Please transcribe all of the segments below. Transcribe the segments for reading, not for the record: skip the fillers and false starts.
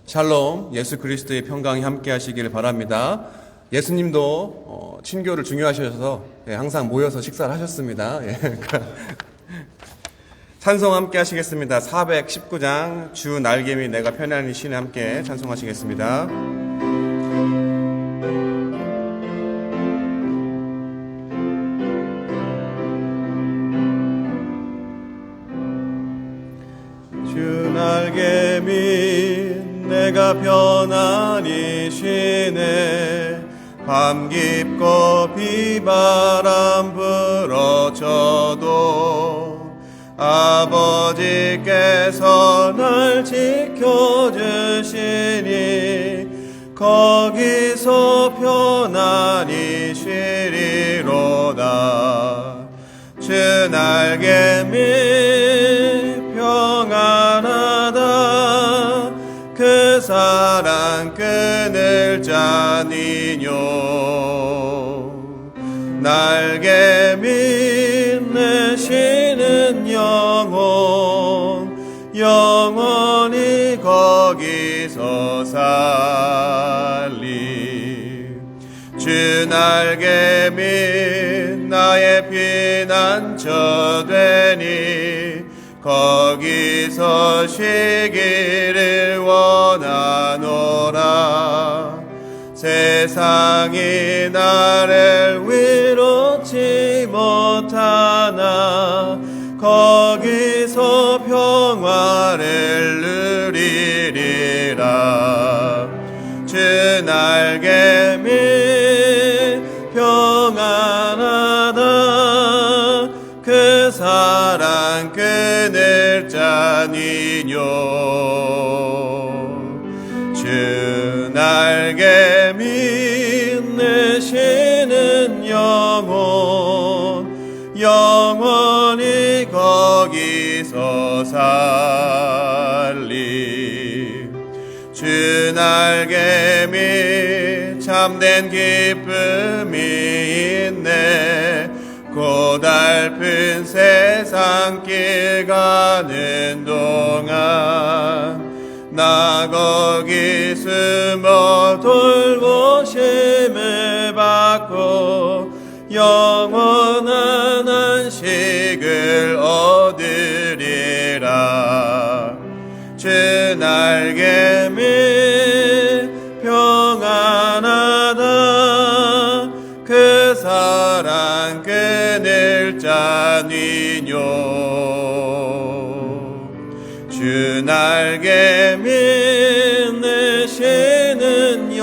샬롬, 예수 그리스도의 평강이 함께 하시기를 바랍니다. 예수님도 친교를 중요하셔서 항상 모여서 식사를 하셨습니다. 찬송 함께 하시겠습니다. 419장 주 날개미 내가 편안히 쉬네 함께 찬송하시겠습니다. 주 날개미 내가 편안히 쉬네 밤 깊고 비바람 불어쳐도 아버지께서 날 지켜주시니 거기서 편안히 쉬리로다. 주 날개미 평안하다 그 사랑 끊을 자니뇨. 날개미 내 쉬는 영원히 거기서 살리. 주 날개미 나의 피난처 되니 거기서 쉬기를 원하노라. 세상이 나를 위롭지 못하나 거기서 평화를 누리리라. 주 날개미 평안하다 그 사랑 끊을 자니뇨. 주 날개미 내 쉬는 영원히 거기서 살리. 주 날개미 참된 기쁨이 있네 고달픈 세상길 가는 동안 나 거기 숨어 돌보심을 받고 영원한 안식을 얻으리라. 주 날개미 평안하다 그 사랑 끊을 자니뇨. 주 날개미 내 쉬는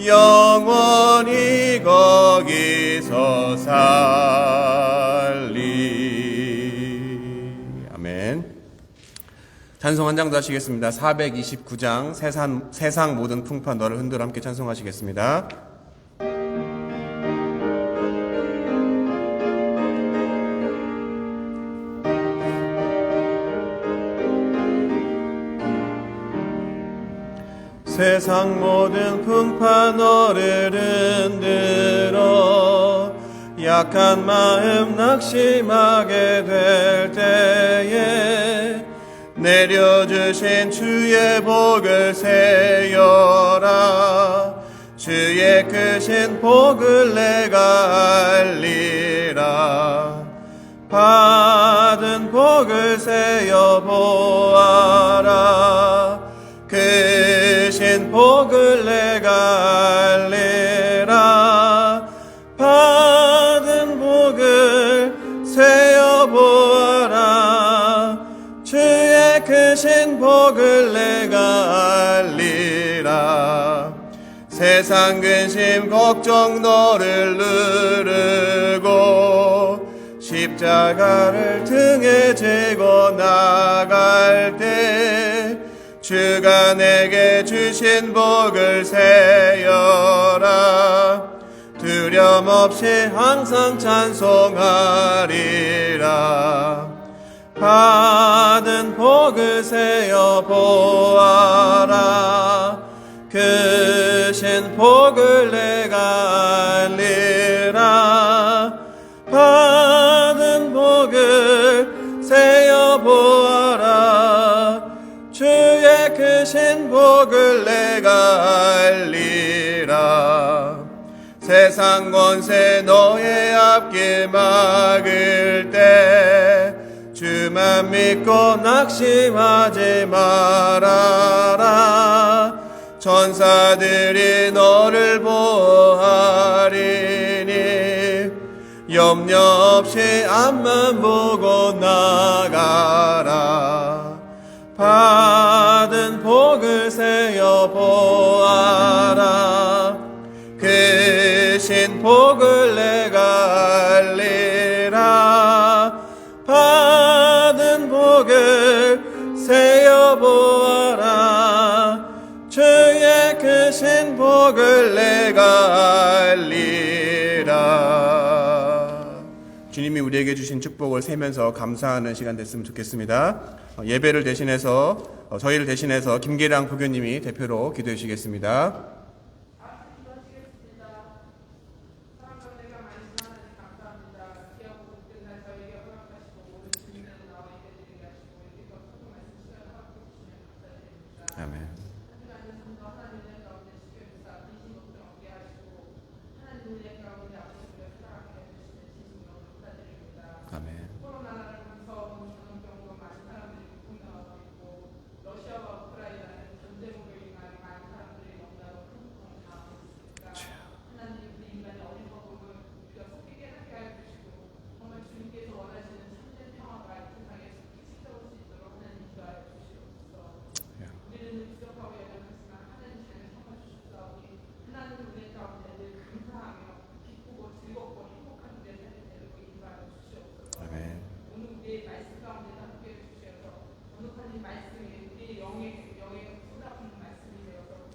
영원히 거기서 살리. 아멘. 찬송 한 장 더 하시겠습니다. 429장 세상 모든 풍파 너를 흔들어 함께 찬송하시겠습니다. 세상 모든 풍파 너를 흔들어 약한 마음 낙심하게 될 때에 내려주신 주의 복을 세어라. 주의 크신 복을 내가 알리라. 받은 복을 세어 보아라. 크신 복을 내가 알리라. 받은 복을 세어 보아라. 주의 크신 복을 내가 알리라. 세상 근심 걱정 너를 누르고 십자가를 등에 지고 나갈 때 주가 내게 주신 복을 세어라. 두려움 없이 항상 찬송하리라. 받은 복을 세어 보아라. 크신 복을 복을 내가 알리라. 받은 복을 세어 보아라. 주의 크신 복을 내가 알리라. 세상 권세 너의 앞길 막을 때 주만 믿고 낙심하지 말아라. 천사들이 너를 보호하리니 염려 없이 앞만 보고 나가라. 받은 복을 세어 보아라. 크신 복을 내가 알리라. 받은 복을 세어 보아라. 주의 크신 복을 내가 알리라. 주님이 우리에게 주신 축복을 세면서 감사하는 시간 됐으면 좋겠습니다. 예배를 대신해서 저희를 대신해서 김계량 부교님이 대표로 기도해 주시겠습니다. 아멘. 아멘.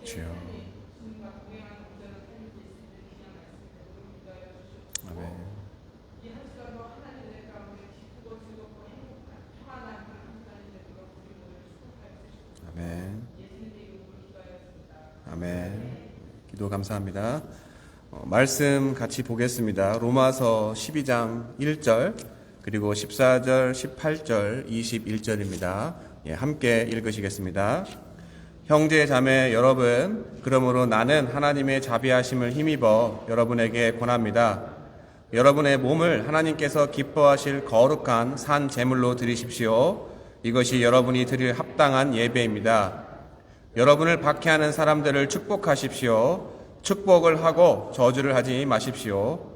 주여. 아멘. 아멘. 아멘. 기도 감사합니다. 말씀 같이 보겠습니다. 로마서 12장 1절 그리고 14절, 18절, 21절입니다. 함께 읽으시겠습니다. 형제 자매 여러분, 그러므로 나는 하나님의 자비하심을 힘입어 여러분에게 권합니다. 여러분의 몸을 하나님께서 기뻐하실 거룩한 산 제물로 드리십시오. 이것이 여러분이 드릴 합당한 예배입니다. 여러분을 박해하는 사람들을 축복하십시오. 축복을 하고 저주를 하지 마십시오.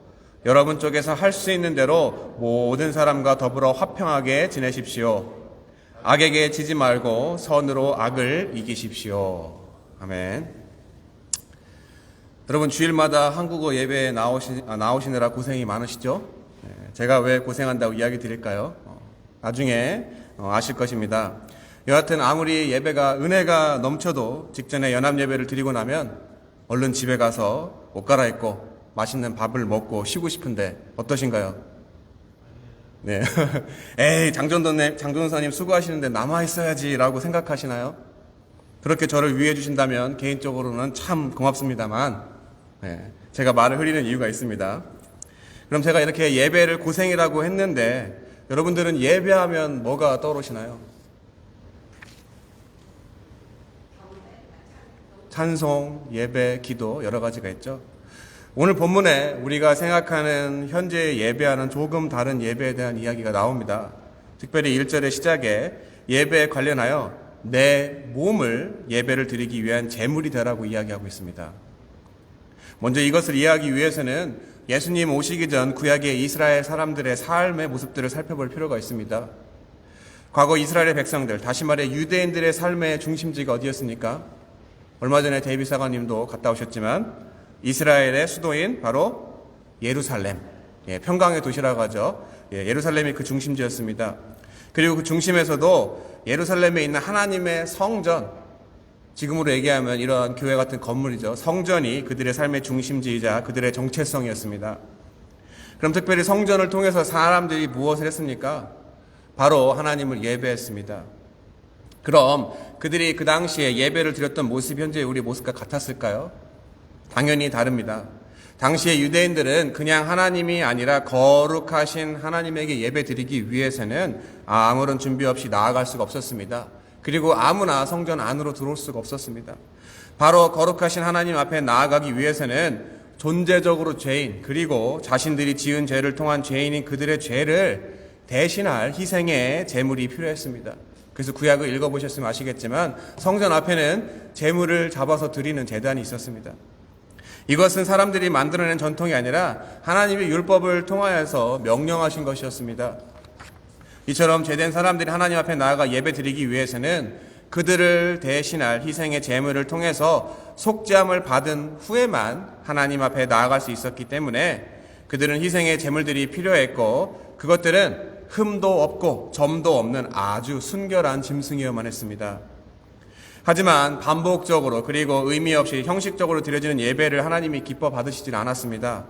여러분 쪽에서 할 수 있는 대로 모든 사람과 더불어 화평하게 지내십시오. 악에게 지지 말고 선으로 악을 이기십시오. 아멘. 여러분 주일마다 한국어 예배에 나오시느라 고생이 많으시죠? 제가 왜 고생한다고 이야기 드릴까요? 나중에 아실 것입니다. 여하튼 아무리 예배가 은혜가 넘쳐도 직전에 연합 예배를 드리고 나면 얼른 집에 가서 옷 갈아입고 맛있는 밥을 먹고 쉬고 싶은데 어떠신가요? 네. 에이, 장전도사님 수고하시는데 남아있어야지 라고 생각하시나요? 그렇게 저를 위해 주신다면 개인적으로는 참 고맙습니다만, 제가 말을 흐리는 이유가 있습니다. 그럼 제가 이렇게 예배를 고생이라고 했는데, 여러분들은 예배하면 뭐가 떠오르시나요? 찬송, 예배, 기도, 여러 가지가 있죠. 오늘 본문에 우리가 생각하는 현재 예배와는 조금 다른 예배에 대한 이야기가 나옵니다. 특별히 1절의 시작에 예배에 관련하여 내 몸을 예배를 드리기 위한 제물이 되라고 이야기하고 있습니다. 먼저 이것을 이해하기 위해서는 예수님 오시기 전 구약의 이스라엘 사람들의 삶의 모습들을 살펴볼 필요가 있습니다. 과거 이스라엘의 백성들, 다시 말해 유대인들의 삶의 중심지가 어디였습니까? 얼마 전에 데이비 사관님도 갔다 오셨지만 이스라엘의 수도인 바로 예루살렘, 평강의 도시라고 하죠. 예루살렘이 그 중심지였습니다. 그리고 그 중심에서도 예루살렘에 있는 하나님의 성전, 지금으로 얘기하면 이러한 교회 같은 건물이죠. 성전이 그들의 삶의 중심지이자 그들의 정체성이었습니다. 그럼 특별히 성전을 통해서 사람들이 무엇을 했습니까? 바로 하나님을 예배했습니다. 그럼 그들이 그 당시에 예배를 드렸던 모습이 현재 우리 모습과 같았을까요? 당연히 다릅니다. 당시의 유대인들은 그냥 하나님이 아니라 거룩하신 하나님에게 예배 드리기 위해서는 아무런 준비 없이 나아갈 수가 없었습니다. 그리고 아무나 성전 안으로 들어올 수가 없었습니다. 바로 거룩하신 하나님 앞에 나아가기 위해서는 존재적으로 죄인, 그리고 자신들이 지은 죄를 통한 죄인인 그들의 죄를 대신할 희생의 제물이 필요했습니다. 그래서 구약을 읽어보셨으면 아시겠지만 성전 앞에는 제물을 잡아서 드리는 제단이 있었습니다. 이것은 사람들이 만들어낸 전통이 아니라 하나님의 율법을 통하여서 명령하신 것이었습니다. 이처럼 죄된 사람들이 하나님 앞에 나아가 예배 드리기 위해서는 그들을 대신할 희생의 제물을 통해서 속죄함을 받은 후에만 하나님 앞에 나아갈 수 있었기 때문에 그들은 희생의 제물들이 필요했고, 그것들은 흠도 없고 점도 없는 아주 순결한 짐승이어야만 했습니다. 하지만 반복적으로 그리고 의미 없이 형식적으로 드려지는 예배를 하나님이 기뻐 받으시질 않았습니다.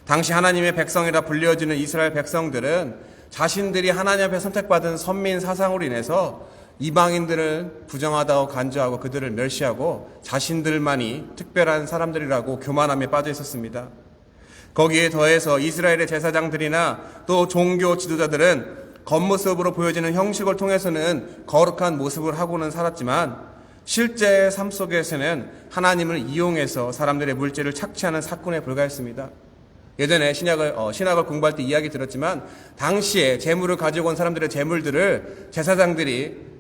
당시 하나님의 백성이라 불려지는 이스라엘 백성들은 자신들이 하나님 앞에 선택받은 선민 사상으로 인해서 이방인들은 부정하다고 간주하고 그들을 멸시하고 자신들만이 특별한 사람들이라고 교만함에 빠져 있었습니다. 거기에 더해서 이스라엘의 제사장들이나 또 종교 지도자들은 겉모습으로 보여지는 형식을 통해서는 거룩한 모습을 하고는 살았지만 실제 삶 속에서는 하나님을 이용해서 사람들의 물질을 착취하는 사건에 불과했습니다. 예전에 신학을 공부할 때 이야기 들었지만 당시에 재물을 가지고 온 사람들의 재물들을 제사장들이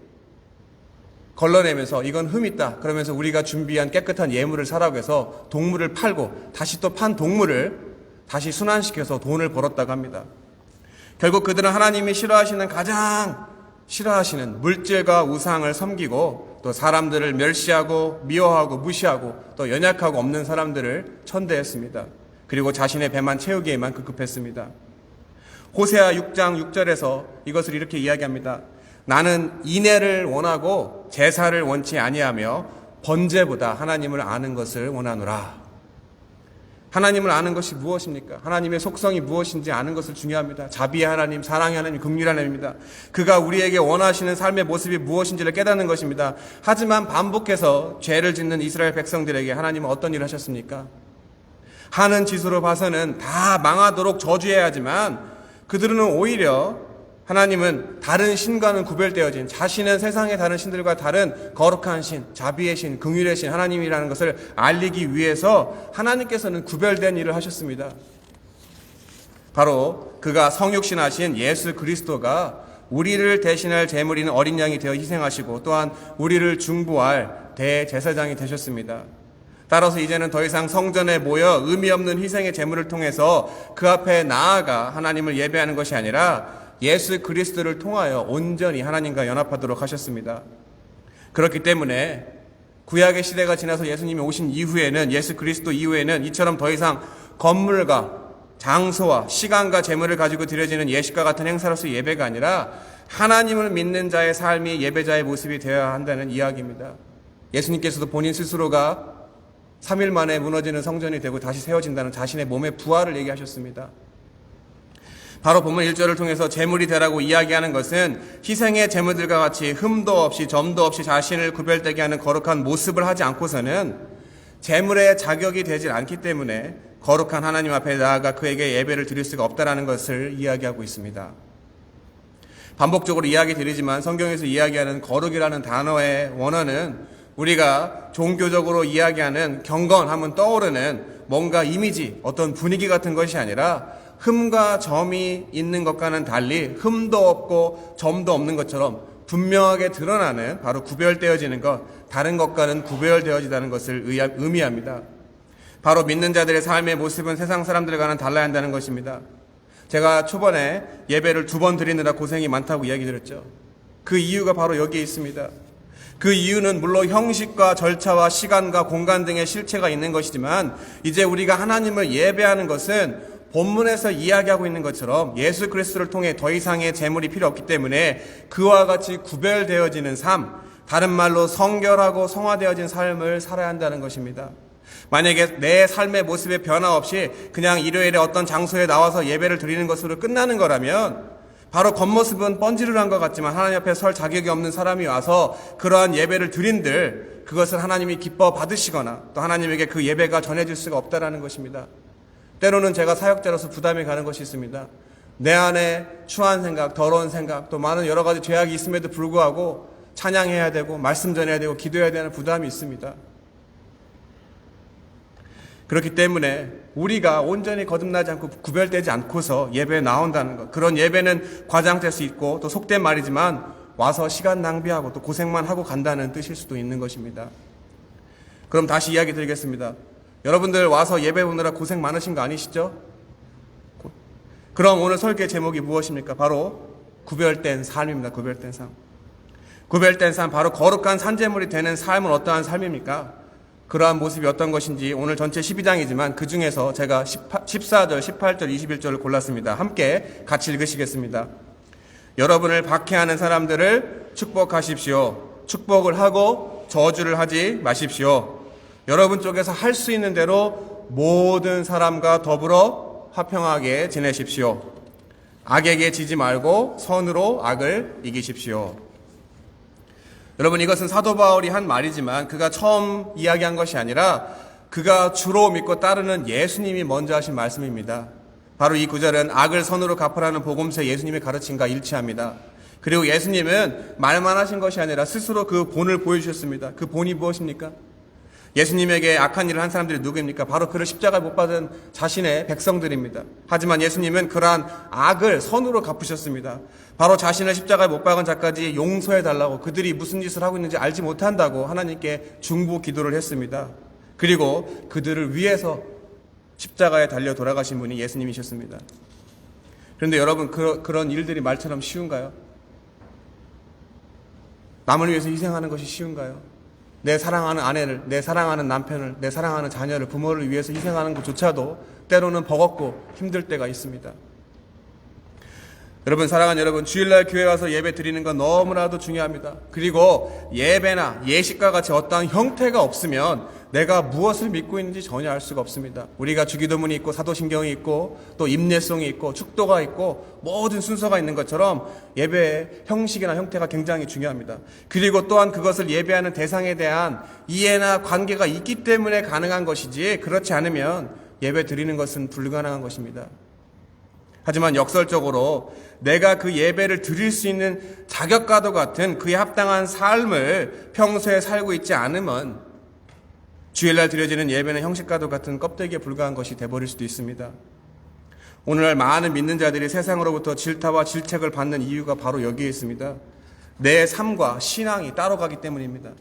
걸러내면서 이건 흠 있다 그러면서 우리가 준비한 깨끗한 예물을 사라고 해서 동물을 팔고 다시 또 판 동물을 다시 순환시켜서 돈을 벌었다고 합니다. 결국 그들은 하나님이 가장 싫어하시는 물질과 우상을 섬기고 또 사람들을 멸시하고 미워하고 무시하고 또 연약하고 없는 사람들을 천대했습니다. 그리고 자신의 배만 채우기에만 급급했습니다. 호세아 6장 6절에서 이것을 이렇게 이야기합니다. 나는 인애를 원하고 제사를 원치 아니하며 번제보다 하나님을 아는 것을 원하노라. 하나님을 아는 것이 무엇입니까? 하나님의 속성이 무엇인지 아는 것을 중요합니다. 자비의 하나님, 사랑의 하나님, 긍휼의 하나님입니다. 그가 우리에게 원하시는 삶의 모습이 무엇인지를 깨닫는 것입니다. 하지만 반복해서 죄를 짓는 이스라엘 백성들에게 하나님은 어떤 일을 하셨습니까? 하는 짓으로 봐서는 다 망하도록 저주해야 하지만 그들은 오히려 하나님은 다른 신과는 구별되어진 자신은 세상의 다른 신들과 다른 거룩한 신, 자비의 신, 긍휼의 신 하나님이라는 것을 알리기 위해서 하나님께서는 구별된 일을 하셨습니다. 바로 그가 성육신하신 예수 그리스도가 우리를 대신할 제물인 어린 양이 되어 희생하시고 또한 우리를 중보할 대제사장이 되셨습니다. 따라서 이제는 더 이상 성전에 모여 의미 없는 희생의 제물을 통해서 그 앞에 나아가 하나님을 예배하는 것이 아니라 예수 그리스도를 통하여 온전히 하나님과 연합하도록 하셨습니다. 그렇기 때문에 구약의 시대가 지나서 예수님이 오신 이후에는 예수 그리스도 이후에는 이처럼 더 이상 건물과 장소와 시간과 재물을 가지고 드려지는 예식과 같은 행사로서 예배가 아니라 하나님을 믿는 자의 삶이 예배자의 모습이 되어야 한다는 이야기입니다. 예수님께서도 본인 스스로가 3일 만에 무너지는 성전이 되고 다시 세워진다는 자신의 몸의 부활을 얘기하셨습니다. 바로 본문 1절을 통해서 제물이 되라고 이야기하는 것은 희생의 제물들과 같이 흠도 없이 점도 없이 자신을 구별되게 하는 거룩한 모습을 하지 않고서는 제물의 자격이 되질 않기 때문에 거룩한 하나님 앞에 나아가 그에게 예배를 드릴 수가 없다는 것을 이야기하고 있습니다. 반복적으로 이야기 드리지만 성경에서 이야기하는 거룩이라는 단어의 원어는 우리가 종교적으로 이야기하는 경건하면 떠오르는 뭔가 이미지, 어떤 분위기 같은 것이 아니라 흠과 점이 있는 것과는 달리 흠도 없고 점도 없는 것처럼 분명하게 드러나는 바로 구별되어지는 것, 다른 것과는 구별되어지다는 것을 의미합니다. 바로 믿는 자들의 삶의 모습은 세상 사람들과는 달라야 한다는 것입니다. 제가 초반에 예배를 2번 드리느라 고생이 많다고 이야기 드렸죠. 그 이유가 바로 여기에 있습니다. 그 이유는 물론 형식과 절차와 시간과 공간 등의 실체가 있는 것이지만 이제 우리가 하나님을 예배하는 것은 본문에서 이야기하고 있는 것처럼 예수 그리스도를 통해 더 이상의 제물이 필요 없기 때문에 그와 같이 구별되어지는 삶, 다른 말로 성결하고 성화되어진 삶을 살아야 한다는 것입니다. 만약에 내 삶의 모습에 변화 없이 그냥 일요일에 어떤 장소에 나와서 예배를 드리는 것으로 끝나는 거라면 바로 겉모습은 번지르르한 것 같지만 하나님 앞에 설 자격이 없는 사람이 와서 그러한 예배를 드린들 그것을 하나님이 기뻐 받으시거나 또 하나님에게 그 예배가 전해질 수가 없다라는 것입니다. 때로는 제가 사역자로서 부담이 가는 것이 있습니다. 내 안에 추한 생각, 더러운 생각, 또 많은 여러 가지 죄악이 있음에도 불구하고 찬양해야 되고 말씀 전해야 되고 기도해야 되는 부담이 있습니다. 그렇기 때문에 우리가 온전히 거듭나지 않고 구별되지 않고서 예배에 나온다는 것, 그런 예배는 과장될 수 있고 또 속된 말이지만 와서 시간 낭비하고 또 고생만 하고 간다는 뜻일 수도 있는 것입니다. 그럼 다시 이야기 드리겠습니다. 여러분들 와서 예배 보느라 고생 많으신 거 아니시죠? 그럼 오늘 설교 제목이 무엇입니까? 바로 구별된 삶입니다. 구별된 삶. 구별된 삶, 바로 거룩한 산제물이 되는 삶은 어떠한 삶입니까? 그러한 모습이 어떤 것인지 오늘 전체 12장이지만 그 중에서 제가 14절, 18절, 21절을 골랐습니다. 함께 같이 읽으시겠습니다. 여러분을 박해하는 사람들을 축복하십시오. 축복을 하고 저주를 하지 마십시오. 여러분 쪽에서 할 수 있는 대로 모든 사람과 더불어 화평하게 지내십시오. 악에게 지지 말고 선으로 악을 이기십시오. 여러분, 이것은 사도 바울이 한 말이지만 그가 처음 이야기한 것이 아니라 그가 주로 믿고 따르는 예수님이 먼저 하신 말씀입니다. 바로 이 구절은 악을 선으로 갚으라는 복음서의 예수님의 가르침과 일치합니다. 그리고 예수님은 말만 하신 것이 아니라 스스로 그 본을 보여주셨습니다. 그 본이 무엇입니까? 예수님에게 악한 일을 한 사람들이 누구입니까? 바로 그를 십자가에 못 박은 자신의 백성들입니다. 하지만 예수님은 그러한 악을 선으로 갚으셨습니다. 바로 자신을 십자가에 못 박은 자까지 용서해달라고, 그들이 무슨 짓을 하고 있는지 알지 못한다고 하나님께 중보 기도를 했습니다. 그리고 그들을 위해서 십자가에 달려 돌아가신 분이 예수님이셨습니다. 그런데 여러분, 그런 일들이 말처럼 쉬운가요? 남을 위해서 희생하는 것이 쉬운가요? 내 사랑하는 아내를, 내 사랑하는 남편을, 내 사랑하는 자녀를, 부모를 위해서 희생하는 것조차도 때로는 버겁고 힘들 때가 있습니다. 여러분, 사랑하는 여러분, 주일날 교회 와서 예배 드리는 건 너무나도 중요합니다. 그리고 예배나 예식과 같이 어떠한 형태가 없으면 내가 무엇을 믿고 있는지 전혀 알 수가 없습니다. 우리가 주기도문이 있고 사도신경이 있고 또 임례송이 있고 축도가 있고 모든 순서가 있는 것처럼 예배의 형식이나 형태가 굉장히 중요합니다. 그리고 또한 그것을 예배하는 대상에 대한 이해나 관계가 있기 때문에 가능한 것이지, 그렇지 않으면 예배 드리는 것은 불가능한 것입니다. 하지만 역설적으로 내가 그 예배를 드릴 수 있는 자격과도 같은 그에 합당한 삶을 평소에 살고 있지 않으면 주일날 드려지는 예배는 형식과도 같은 껍데기에 불과한 것이 돼버릴 수도 있습니다. 오늘날 많은 믿는 자들이 세상으로부터 질타와 질책을 받는 이유가 바로 여기에 있습니다. 내 삶과 신앙이 따로 가기 때문입니다.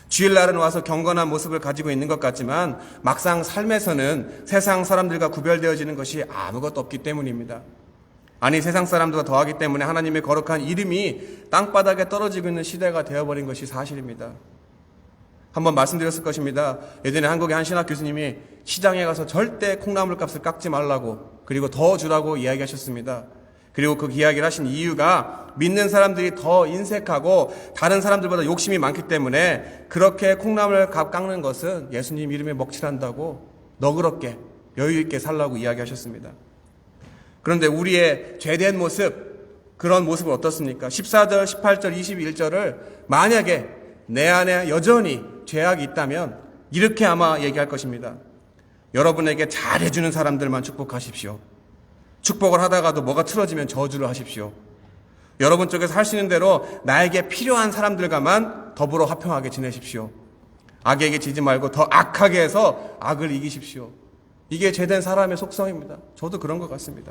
주일날은 와서 경건한 모습을 가지고 있는 것 같지만 막상 삶에서는 세상 사람들과 구별되어지는 것이 아무것도 없기 때문입니다. 아니, 세상 사람들과 더하기 때문에 하나님의 거룩한 이름이 땅바닥에 떨어지고 있는 시대가 되어버린 것이 사실입니다. 한번 말씀드렸을 것입니다. 예전에 한국의 한 신학 교수님이 시장에 가서 절대 콩나물 값을 깎지 말라고, 그리고 더 주라고 이야기하셨습니다. 그리고 그 이야기를 하신 이유가 믿는 사람들이 더 인색하고 다른 사람들보다 욕심이 많기 때문에 그렇게 콩나물 값 깎는 것은 예수님 이름에 먹칠한다고 너그럽게 여유있게 살라고 이야기하셨습니다. 그런데 우리의 죄된 모습, 그런 모습은 어떻습니까? 14절, 18절, 21절을 만약에 내 안에 여전히 죄악이 있다면 이렇게 아마 얘기할 것입니다. 여러분에게 잘해주는 사람들만 축복하십시오. 축복을 하다가도 뭐가 틀어지면 저주를 하십시오. 여러분 쪽에서 할 수 있는 대로 나에게 필요한 사람들과만 더불어 화평하게 지내십시오. 악에게 지지 말고 더 악하게 해서 악을 이기십시오. 이게 죄된 사람의 속성입니다. 저도 그런 것 같습니다.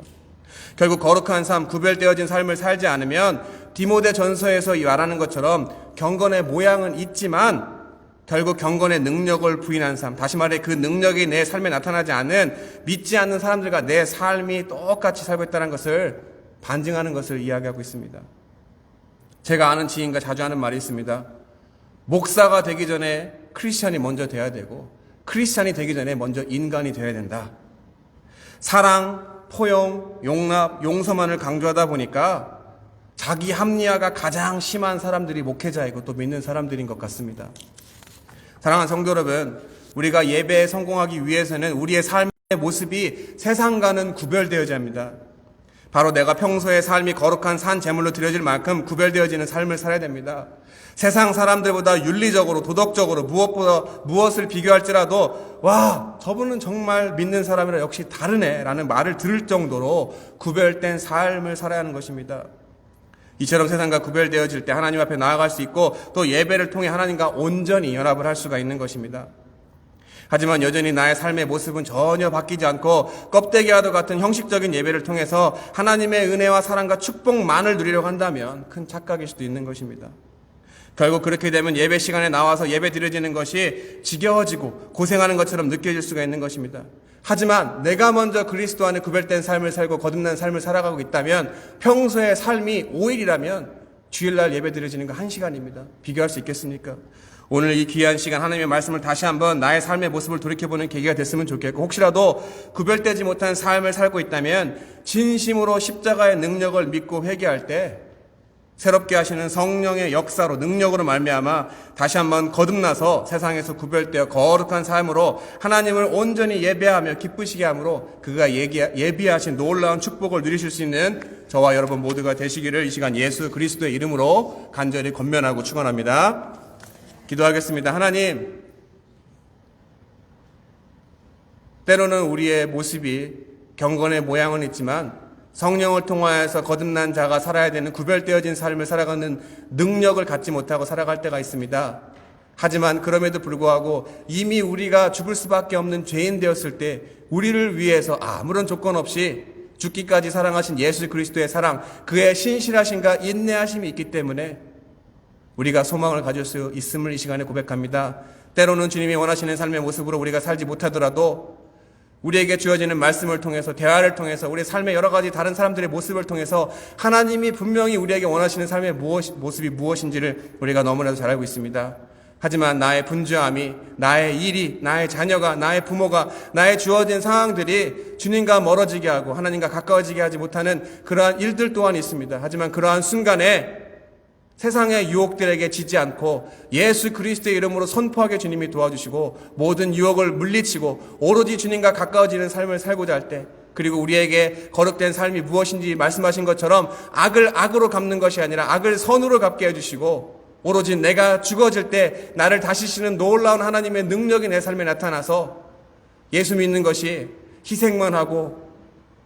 결국 거룩한 삶, 구별되어진 삶을 살지 않으면 디모데 전서에서 말하는 것처럼 경건의 모양은 있지만 결국 경건의 능력을 부인한 삶, 다시 말해 그 능력이 내 삶에 나타나지 않은 믿지 않는 사람들과 내 삶이 똑같이 살고 있다는 것을 반증하는 것을 이야기하고 있습니다. 제가 아는 지인과 자주 하는 말이 있습니다. 목사가 되기 전에 크리스찬이 먼저 돼야 되고 크리스찬이 되기 전에 먼저 인간이 되어야 된다. 사랑, 포용, 용납, 용서만을 강조하다 보니까 자기 합리화가 가장 심한 사람들이 목회자이고 또 믿는 사람들인 것 같습니다. 사랑하는 성도 여러분, 우리가 예배에 성공하기 위해서는 우리의 삶의 모습이 세상과는 구별되어야 합니다. 바로 내가 평소에 삶이 거룩한 산 제물로 드려질 만큼 구별되어지는 삶을 살아야 됩니다. 세상 사람들보다 윤리적으로 도덕적으로 무엇보다 무엇을 비교할지라도 와 저분은 정말 믿는 사람이라 역시 다르네 라는 말을 들을 정도로 구별된 삶을 살아야 하는 것입니다. 이처럼 세상과 구별되어질 때 하나님 앞에 나아갈 수 있고 또 예배를 통해 하나님과 온전히 연합을 할 수가 있는 것입니다. 하지만 여전히 나의 삶의 모습은 전혀 바뀌지 않고 껍데기와도 같은 형식적인 예배를 통해서 하나님의 은혜와 사랑과 축복만을 누리려고 한다면 큰 착각일 수도 있는 것입니다. 결국 그렇게 되면 예배 시간에 나와서 예배 드려지는 것이 지겨워지고 고생하는 것처럼 느껴질 수가 있는 것입니다. 하지만 내가 먼저 그리스도 안에 구별된 삶을 살고 거듭난 삶을 살아가고 있다면 평소의 삶이 5일이라면 주일날 예배 드려지는 거 1시간입니다. 비교할 수 있겠습니까? 오늘 이 귀한 시간 하나님의 말씀을 다시 한번 나의 삶의 모습을 돌이켜보는 계기가 됐으면 좋겠고 혹시라도 구별되지 못한 삶을 살고 있다면 진심으로 십자가의 능력을 믿고 회개할 때 새롭게 하시는 성령의 역사로 능력으로 말미암아 다시 한번 거듭나서 세상에서 구별되어 거룩한 삶으로 하나님을 온전히 예배하며 기쁘시게 함으로 그가 예비하신 놀라운 축복을 누리실 수 있는 저와 여러분 모두가 되시기를 이 시간 예수 그리스도의 이름으로 간절히 권면하고 축원합니다. 기도하겠습니다. 하나님, 때로는 우리의 모습이 경건의 모양은 있지만 성령을 통하여서 거듭난 자가 살아야 되는 구별되어진 삶을 살아가는 능력을 갖지 못하고 살아갈 때가 있습니다. 하지만 그럼에도 불구하고 이미 우리가 죽을 수밖에 없는 죄인 되었을 때 우리를 위해서 아무런 조건 없이 죽기까지 사랑하신 예수 그리스도의 사랑, 그의 신실하심과 인내하심이 있기 때문에 우리가 소망을 가질 수 있음을 이 시간에 고백합니다. 때로는 주님이 원하시는 삶의 모습으로 우리가 살지 못하더라도 우리에게 주어지는 말씀을 통해서 대화를 통해서 우리 삶의 여러 가지 다른 사람들의 모습을 통해서 하나님이 분명히 우리에게 원하시는 삶의 모습이 무엇인지를 우리가 너무나도 잘 알고 있습니다. 하지만 나의 분주함이, 나의 일이, 나의 자녀가, 나의 부모가, 나의 주어진 상황들이 주님과 멀어지게 하고 하나님과 가까워지게 하지 못하는 그러한 일들 또한 있습니다. 하지만 그러한 순간에 세상의 유혹들에게 지지 않고 예수 그리스도의 이름으로 선포하게 주님이 도와주시고 모든 유혹을 물리치고 오로지 주님과 가까워지는 삶을 살고자 할 때, 그리고 우리에게 거룩된 삶이 무엇인지 말씀하신 것처럼 악을 악으로 갚는 것이 아니라 악을 선으로 갚게 해주시고 오로지 내가 죽어질 때 나를 다시시는 놀라운 하나님의 능력이 내 삶에 나타나서 예수 믿는 것이 희생만 하고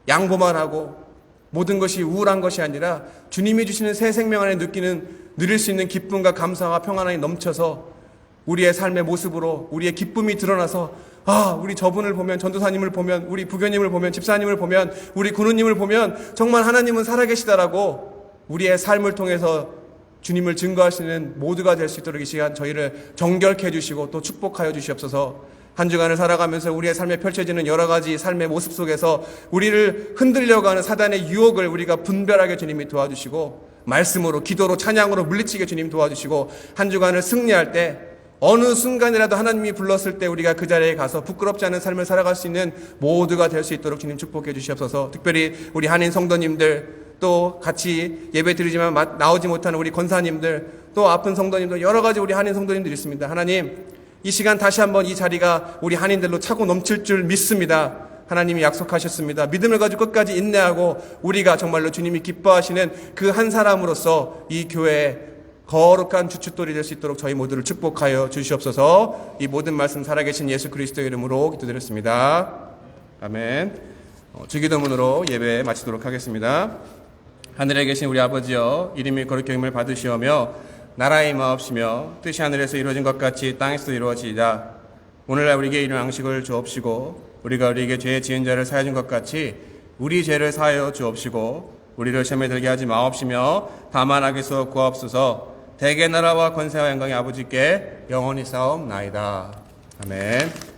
양보만 하고 모든 것이 우울한 것이 아니라 주님이 주시는 새 생명 안에 누릴 수 있는 기쁨과 감사와 평안이 넘쳐서 우리의 삶의 모습으로 우리의 기쁨이 드러나서 우리 저분을 보면, 전도사님을 보면, 우리 부교님을 보면, 집사님을 보면, 우리 군우님을 보면 정말 하나님은 살아계시다라고 우리의 삶을 통해서 주님을 증거하시는 모두가 될 수 있도록 이 시간 저희를 정결케 해주시고 또 축복하여 주시옵소서. 한 주간을 살아가면서 우리의 삶에 펼쳐지는 여러 가지 삶의 모습 속에서 우리를 흔들려고 하는 사단의 유혹을 우리가 분별하게 주님이 도와주시고 말씀으로, 기도로, 찬양으로 물리치게 주님이 도와주시고 한 주간을 승리할 때 어느 순간이라도 하나님이 불렀을 때 우리가 그 자리에 가서 부끄럽지 않은 삶을 살아갈 수 있는 모두가 될 수 있도록 주님 축복해 주시옵소서. 특별히 우리 한인 성도님들, 또 같이 예배 드리지만 나오지 못하는 우리 권사님들, 또 아픈 성도님들, 여러 가지 우리 한인 성도님들이 있습니다. 하나님, 이 시간 다시 한번 이 자리가 우리 한인들로 차고 넘칠 줄 믿습니다. 하나님이 약속하셨습니다. 믿음을 가지고 끝까지 인내하고 우리가 정말로 주님이 기뻐하시는 그 한 사람으로서 이 교회의 거룩한 주춧돌이 될 수 있도록 저희 모두를 축복하여 주시옵소서. 이 모든 말씀 살아계신 예수 그리스도의 이름으로 기도드렸습니다. 아멘. 주기도문으로 예배 마치도록 하겠습니다. 하늘에 계신 우리 아버지여, 이름이 거룩히 여김을 받으시오며 나라의 임하옵시며 뜻이 하늘에서 이루어진 것 같이 땅에서도 이루어지이다. 오늘날 우리에게 일용할 양식을 주옵시고 우리가 우리에게 죄 지은 자를 사하여 준 것 같이 우리 죄를 사하여 주옵시고 우리를 시험에 들게 하지 마옵시며 다만 악에서 구하옵소서. 대개 나라와 권세와 영광의 아버지께 영원히 싸움나이다. 아멘.